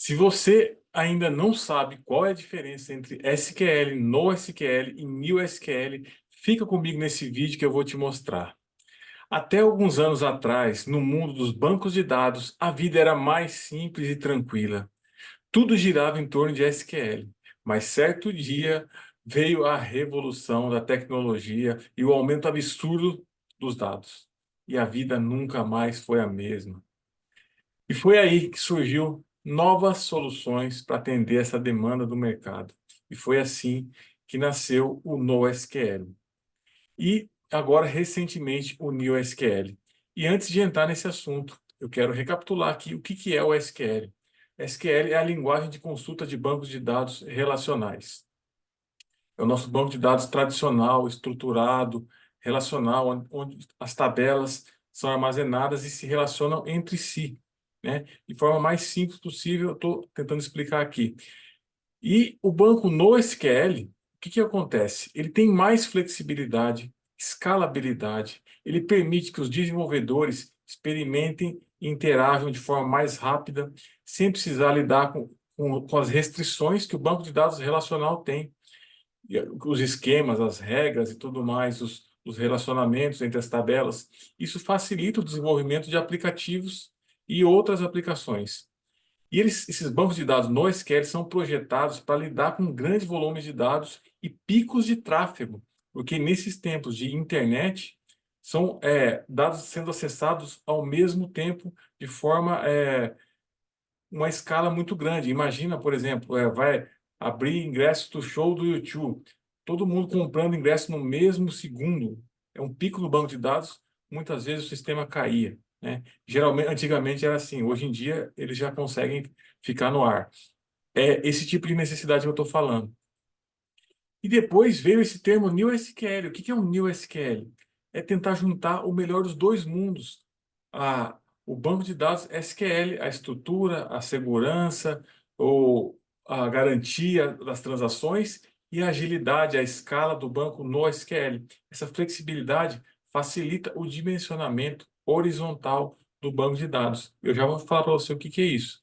Se você ainda não sabe qual é a diferença entre SQL, NoSQL e NewSQL, fica comigo nesse vídeo que eu vou te mostrar. Até alguns anos atrás, no mundo dos bancos de dados, a vida era mais simples e tranquila. Tudo girava em torno de SQL, mas certo dia veio a revolução da tecnologia e o aumento absurdo dos dados. E a vida nunca mais foi a mesma. E foi aí que surgiu novas soluções para atender essa demanda do mercado. E foi assim que nasceu o NoSQL. E agora, recentemente, o NewSQL. E antes de entrar nesse assunto, eu quero recapitular aqui o que é o SQL. SQL é a linguagem de consulta de bancos de dados relacionais. É o nosso banco de dados tradicional, estruturado, relacional, onde as tabelas são armazenadas e se relacionam entre si, né? De forma mais simples possível, eu estou tentando explicar aqui. E o banco NoSQL, o que acontece? Ele tem mais flexibilidade, escalabilidade, ele permite que os desenvolvedores experimentem e interajam de forma mais rápida, sem precisar lidar com as restrições que o banco de dados relacional tem. Os esquemas, as regras e tudo mais, os relacionamentos entre as tabelas. Isso facilita o desenvolvimento de aplicativos e outras aplicações. E esses bancos de dados no SQL são projetados para lidar com grandes volumes de dados e picos de tráfego, porque nesses tempos de internet são dados sendo acessados ao mesmo tempo de forma uma escala muito grande. Imagina, por exemplo, vai abrir ingresso do show do YouTube, todo mundo comprando ingresso no mesmo segundo. É um pico no banco de dados, muitas vezes o sistema caía, né? Geralmente, antigamente era assim, hoje em dia eles já conseguem ficar no ar. É esse tipo de necessidade que eu estou falando. E depois veio esse termo NewSQL. O que é um NewSQL? É tentar juntar o melhor dos dois mundos. O banco de dados SQL, a estrutura, a segurança, ou a garantia das transações e a agilidade, a escala do banco no SQL. Essa flexibilidade facilita o dimensionamento horizontal do banco de dados. Eu já vou falar para você o que é isso.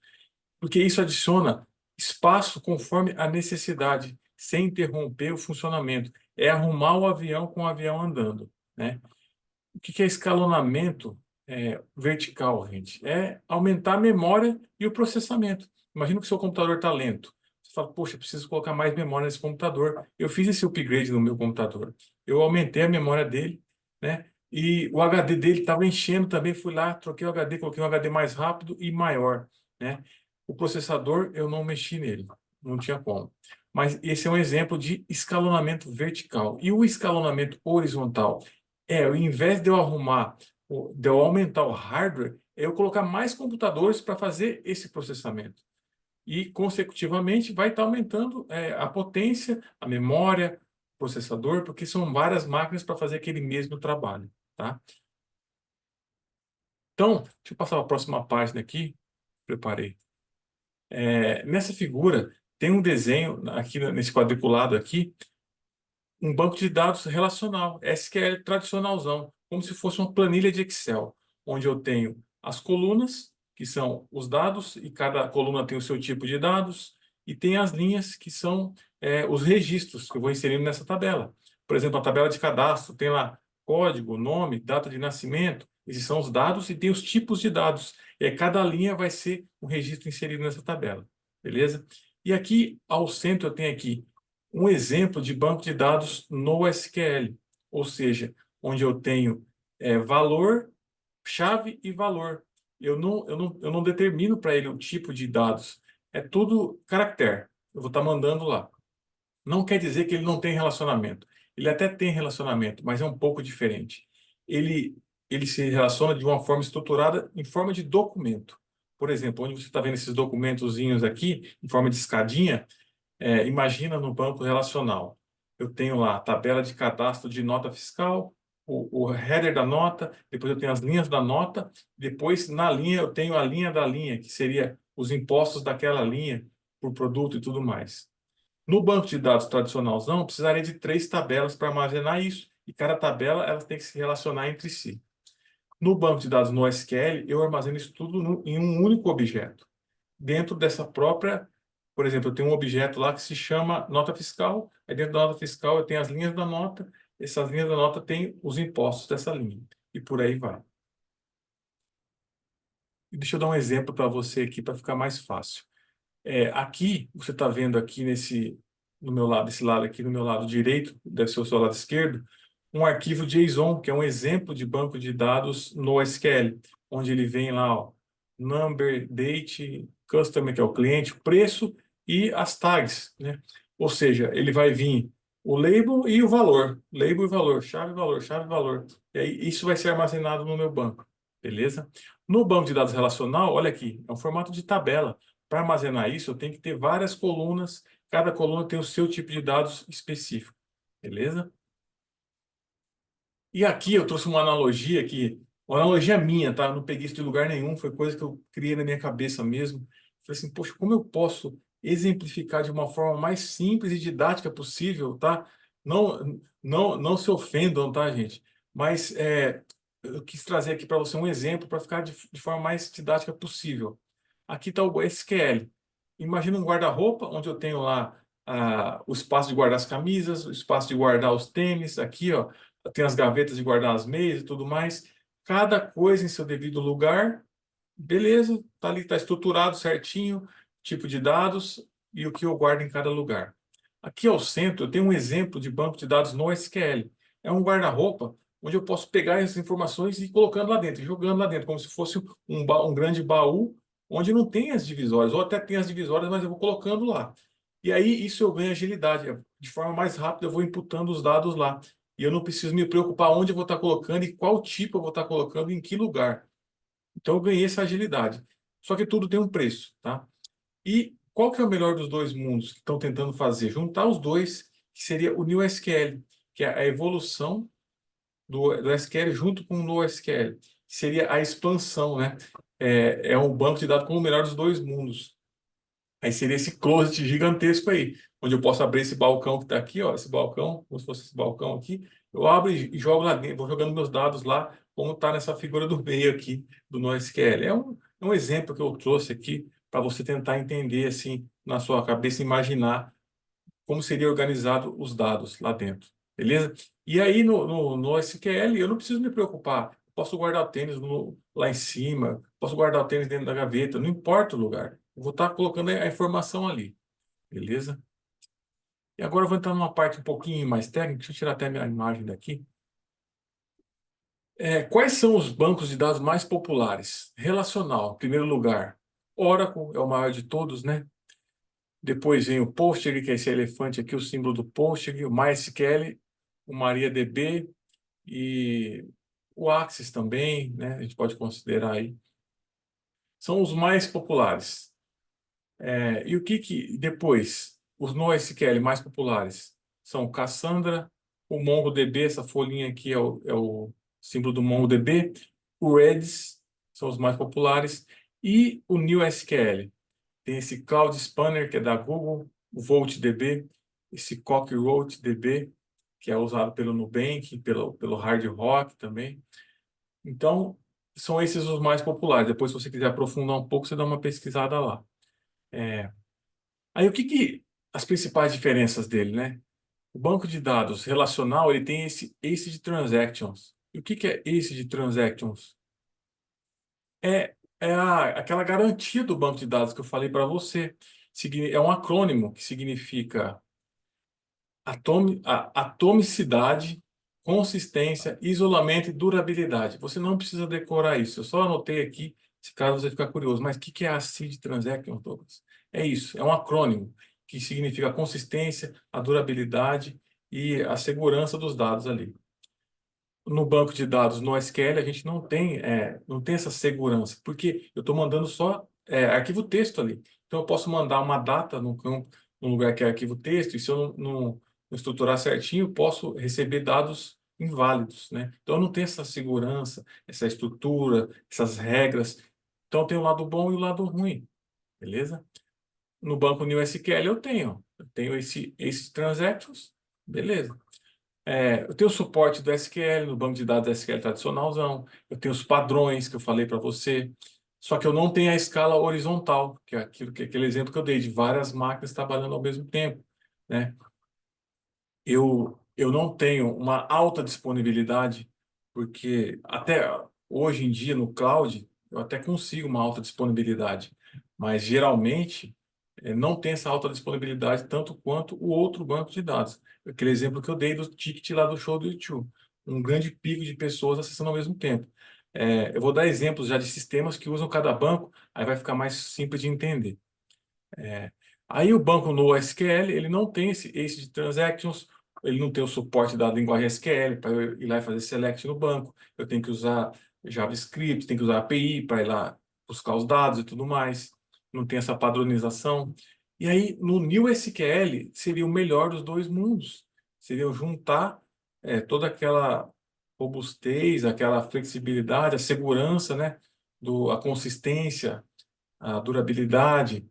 Porque isso adiciona espaço conforme a necessidade, sem interromper o funcionamento. É arrumar o avião com o avião andando, né? O que é escalonamento vertical, gente? É aumentar a memória e o processamento. Imagina que o seu computador está lento. Você fala, poxa, preciso colocar mais memória nesse computador. Eu fiz esse upgrade no meu computador. Eu aumentei a memória dele, né? E o HD dele estava enchendo também. Fui lá, troquei o HD, coloquei um HD mais rápido e maior, né? O processador, eu não mexi nele. Não tinha como. Mas esse é um exemplo de escalonamento vertical. E o escalonamento horizontal? Ao invés de eu arrumar, de eu aumentar o hardware, é eu colocar mais computadores para fazer esse processamento. E, consecutivamente, vai estar aumentando a potência, a memória, o processador, porque são várias máquinas para fazer aquele mesmo trabalho, tá? Então, deixa eu passar para a próxima página aqui. Preparei. Nessa figura, tem um desenho, aqui nesse quadriculado aqui, um banco de dados relacional, SQL tradicionalzão, como se fosse uma planilha de Excel, onde eu tenho as colunas, que são os dados, e cada coluna tem o seu tipo de dados, e tem as linhas, que são os registros que eu vou inserindo nessa tabela. Por exemplo, a tabela de cadastro tem lá código, nome, data de nascimento, esses são os dados, e tem os tipos de dados. E aí, cada linha vai ser um registro inserido nessa tabela, beleza? E aqui, ao centro, eu tenho aqui um exemplo de banco de dados no SQL, ou seja, onde eu tenho valor, chave e valor. Eu não determino para ele o tipo de dados. É tudo caractere. Eu vou estar mandando lá. Não quer dizer que ele não tem relacionamento. Ele até tem relacionamento, mas é um pouco diferente. Ele, ele se relaciona de uma forma estruturada em forma de documento. Por exemplo, onde você está vendo esses documentozinhos aqui, em forma de escadinha, imagina no banco relacional. Eu tenho lá a tabela de cadastro de nota fiscal, o header da nota, depois eu tenho as linhas da nota, depois na linha eu tenho a linha da linha, que seria os impostos daquela linha por produto e tudo mais. No banco de dados tradicionalzão, eu precisaria de 3 tabelas para armazenar isso, e cada tabela elas tem que se relacionar entre si. No banco de dados no SQL, eu armazeno isso tudo em um único objeto. dentro dessa própria, por exemplo, eu tenho um objeto lá que se chama nota fiscal, aí dentro da nota fiscal eu tenho as linhas da nota, essas linhas da nota têm os impostos dessa linha, e por aí vai. E deixa eu dar um exemplo para você aqui, para ficar mais fácil. Aqui, você está vendo aqui no meu lado, esse lado aqui, no meu lado direito, deve ser o seu lado esquerdo, um arquivo JSON, que é um exemplo de banco de dados no SQL, onde ele vem lá, ó, number, date, customer, que é o cliente, preço e as tags, né? Ou seja, ele vai vir o label e o valor, chave, valor. E aí, isso vai ser armazenado no meu banco, beleza? No banco de dados relacional, olha aqui, é um formato de tabela. Para armazenar isso, eu tenho que ter várias colunas. Cada coluna tem o seu tipo de dados específico. Beleza? E aqui eu trouxe uma analogia minha, tá? Eu não peguei isso de lugar nenhum, foi coisa que eu criei na minha cabeça mesmo. Falei assim, poxa, como eu posso exemplificar de uma forma mais simples e didática possível, tá? Não se ofendam, tá, gente? Mas eu quis trazer aqui para você um exemplo para ficar de forma mais didática possível. Aqui está o SQL. Imagina um guarda-roupa, onde eu tenho lá o espaço de guardar as camisas, o espaço de guardar os tênis, aqui, ó, tem as gavetas de guardar as meias e tudo mais. Cada coisa em seu devido lugar, beleza, tá ali, tá estruturado certinho, tipo de dados e o que eu guardo em cada lugar. Aqui ao centro, eu tenho um exemplo de banco de dados no SQL. É um guarda-roupa onde eu posso pegar essas informações e ir colocando lá dentro, jogando lá dentro, como se fosse um grande baú, onde não tem as divisórias, ou até tem as divisórias, mas eu vou colocando lá. E aí isso eu ganho agilidade. De forma mais rápida, eu vou imputando os dados lá. E eu não preciso me preocupar onde eu vou estar colocando e qual tipo eu vou estar colocando em que lugar. Então eu ganhei essa agilidade. Só que tudo tem um preço, tá? E qual que é o melhor dos dois mundos que estão tentando fazer? Juntar os dois, que seria o NewSQL, que é a evolução do SQL junto com o NoSQL, que seria a expansão, né? É um banco de dados com o melhor dos dois mundos. Aí seria esse closet gigantesco aí, onde eu posso abrir esse balcão que está aqui, ó, esse balcão, como se fosse esse balcão aqui. Eu abro e jogo lá dentro, vou jogando meus dados lá, como está nessa figura do meio aqui do NoSQL. É um exemplo que eu trouxe aqui para você tentar entender, assim, na sua cabeça, imaginar como seria organizado os dados lá dentro, beleza? E aí no SQL eu não preciso me preocupar. Posso guardar o tênis lá em cima, posso guardar o tênis dentro da gaveta, não importa o lugar. Eu vou estar colocando a informação ali, beleza? E agora eu vou entrar numa parte um pouquinho mais técnica. Deixa eu tirar até a minha imagem daqui. Quais são os bancos de dados mais populares? Relacional, em primeiro lugar. Oracle é o maior de todos, né? Depois vem o Postgre, que é esse elefante aqui, o símbolo do Postgre, o MySQL, o MariaDB e o Axis também, né? A gente pode considerar aí. São os mais populares. E o que depois, os NoSQL mais populares são o Cassandra, o MongoDB, essa folhinha aqui é o símbolo do MongoDB, o Redis, são os mais populares, e o NewSQL. Tem esse Cloud Spanner, que é da Google, o VoltDB, esse Cockroach DB, que é usado pelo Nubank, pelo Hard Rock também. Então, são esses os mais populares. Depois, se você quiser aprofundar um pouco, você dá uma pesquisada lá. Aí, o que as principais diferenças dele, né? O banco de dados relacional, ele tem esse ACID Transactions. E o que é ACID Transactions? Aquela garantia do banco de dados que eu falei para você. É um acrônimo que significa atomicidade, consistência, isolamento e durabilidade. Você não precisa decorar isso. Eu só anotei aqui, se caso você ficar curioso. Mas o que é a ACID Transaction, Douglas? É isso, é um acrônimo que significa a consistência, a durabilidade e a segurança dos dados ali. No banco de dados, no SQL, a gente não tem essa segurança, porque eu estou mandando só arquivo texto ali. Então, eu posso mandar uma data no campo, no lugar que é arquivo texto, e se eu não estruturar certinho, eu posso receber dados inválidos, né? Então, eu não tenho essa segurança, essa estrutura, essas regras. Então, tem o lado bom e o lado ruim, beleza? No banco NewSQL eu tenho esses transactions, beleza. Eu tenho o suporte do SQL, no banco de dados SQL tradicionalzão. Eu tenho os padrões que eu falei para você. Só que eu não tenho a escala horizontal, que é aquele exemplo que eu dei, de várias máquinas trabalhando ao mesmo tempo, né? Eu não tenho uma alta disponibilidade, porque até hoje em dia no cloud eu até consigo uma alta disponibilidade, mas geralmente não tem essa alta disponibilidade tanto quanto o outro banco de dados. Aquele exemplo que eu dei do ticket lá do show do YouTube, um grande pico de pessoas acessando ao mesmo tempo. Eu vou dar exemplos já de sistemas que usam cada banco, aí vai ficar mais simples de entender. É, Aí o banco no SQL, ele não tem esse de transactions, ele não tem o suporte da linguagem SQL para eu ir lá e fazer select no banco. Eu tenho que usar JavaScript, tenho que usar API para ir lá buscar os dados e tudo mais. Não tem essa padronização. E aí, no New SQL, seria o melhor dos dois mundos. Seria eu juntar toda aquela robustez, aquela flexibilidade, a segurança, né? A consistência, a durabilidade,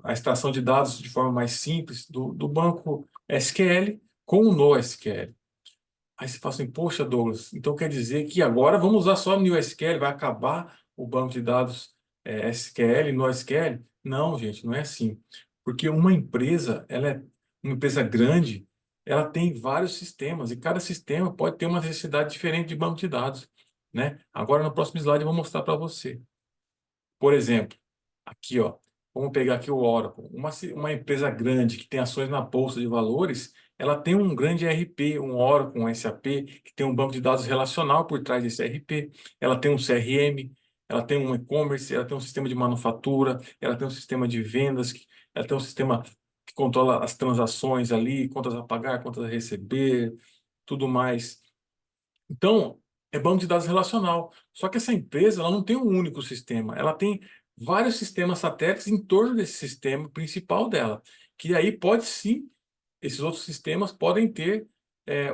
a extração de dados de forma mais simples do banco SQL com o NoSQL. Aí você fala assim, poxa, Douglas, então quer dizer que agora vamos usar só NewSQL, vai acabar o banco de dados SQL, NoSQL? Não, gente, não é assim. Porque uma empresa, ela é uma empresa grande, ela tem vários sistemas e cada sistema pode ter uma necessidade diferente de banco de dados, né? Agora, no próximo slide, eu vou mostrar para você. Por exemplo, aqui, ó, vamos pegar aqui o Oracle. Uma empresa grande que tem ações na bolsa de valores, ela tem um grande ERP, um Oracle, um SAP, que tem um banco de dados relacional por trás desse ERP. Ela tem um CRM, ela tem um e-commerce, ela tem um sistema de manufatura, ela tem um sistema de vendas, ela tem um sistema que controla as transações ali, contas a pagar, contas a receber, tudo mais. Então, é banco de dados relacional. Só que essa empresa ela não tem um único sistema, ela tem vários sistemas satélites em torno desse sistema principal dela, que aí pode sim, esses outros sistemas podem ter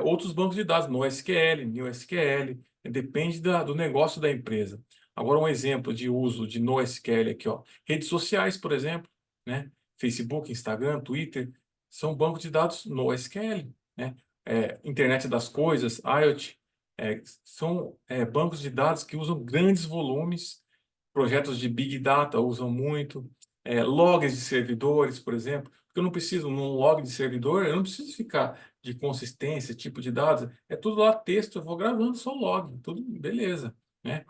outros bancos de dados, NoSQL, NewSQL, depende do negócio da empresa. Agora, um exemplo de uso de NoSQL aqui, ó, redes sociais, por exemplo, né? Facebook, Instagram, Twitter, são bancos de dados NoSQL, né? Internet das coisas, IoT, são bancos de dados que usam grandes volumes, projetos de Big Data usam muito, logs de servidores, por exemplo, porque eu não preciso, num log de servidor, eu não preciso ficar de consistência, tipo de dados, é tudo lá texto, eu vou gravando só log, tudo beleza, né?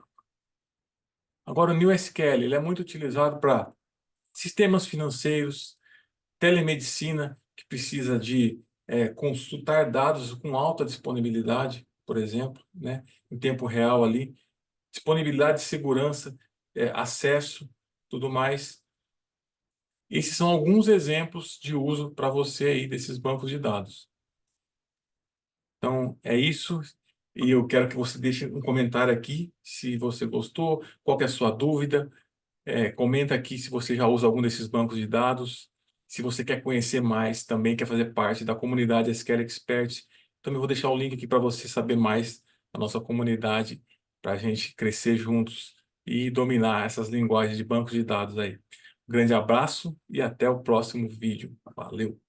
Agora, o NewSQL, ele é muito utilizado para sistemas financeiros, telemedicina, que precisa de consultar dados com alta disponibilidade, por exemplo, né, em tempo real ali, disponibilidade de segurança, acesso, tudo mais. Esses são alguns exemplos de uso para você aí desses bancos de dados. Então, é isso. E eu quero que você deixe um comentário aqui se você gostou, qual que é a sua dúvida. Comenta aqui se você já usa algum desses bancos de dados. Se você quer conhecer mais, também quer fazer parte da comunidade SQL Experts, também vou deixar o link aqui para você saber mais da nossa comunidade, para a gente crescer juntos e dominar essas linguagens de bancos de dados aí. Um grande abraço e até o próximo vídeo. Valeu!